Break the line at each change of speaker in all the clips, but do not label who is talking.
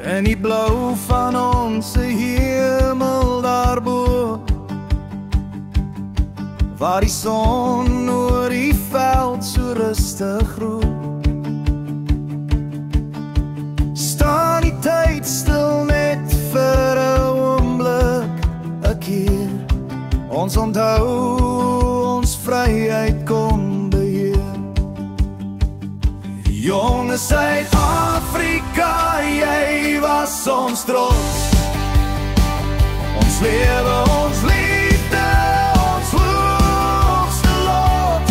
in die blou van ons hemel daarbo, waar die son oor die veld so rustig roep. Staan die tyd stil net vir 'n oomblik, 'n keer. Ons onthou ons vryheid kon beheer. Jonge Suid-Afrika, jy was ons trots. Ons lewe, ons liefde, ons hoogste lot.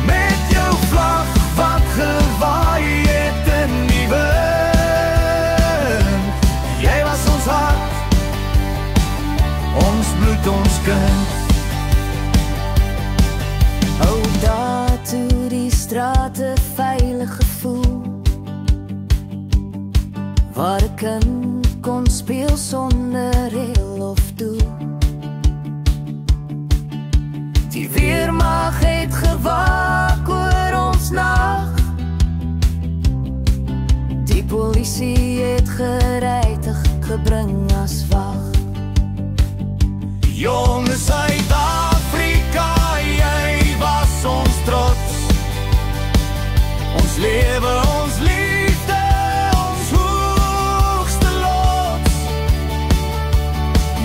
Met jou vlag wat gewaai het in die wind. Jy was ons hart, ons bloed, ons kind.
Hou daar toe die strate veilig gevoel, waar 'n kind kon speel sonder reël of doel. Die weermag het gewaak oor ons nag, die polisie het gereitig gebring as wag.
Jonge Suid-Afrika, jy was ons trots. Ons lewe, ons liefde, ons hoogste lot.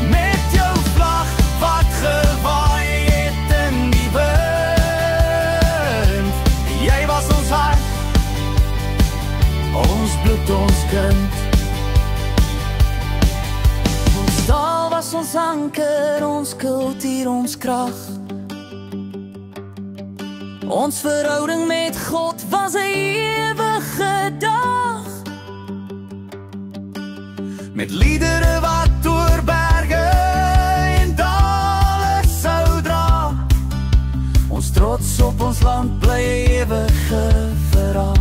Met jou vlag wat gewaai het in die wind. Jy was ons hart, ons bloed, ons kind.
Ons taal was ons anker, ons kultuur, ons krag. Ons verhouding met God was 'n ewige dag.
Met liedere wat oor berge en dale sou dra.
Ons trots op ons land bly 'n ewige verhaal.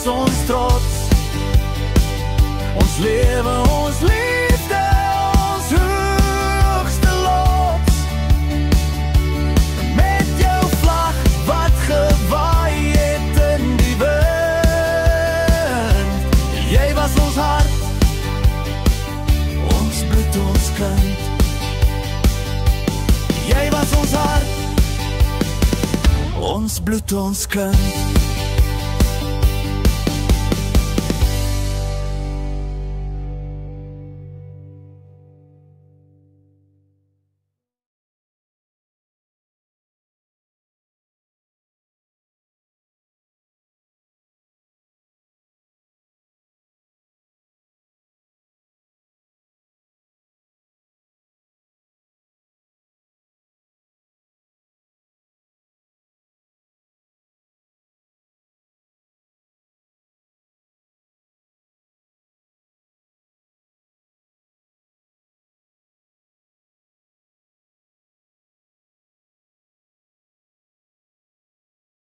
Ons trots, ons lewe, ons liefde, ons hoogste lot. Met jou vlag wat gewaai het in die wind. Jy was ons hart, ons bloed, ons kind. Jy was ons hart, ons bloed, ons kind.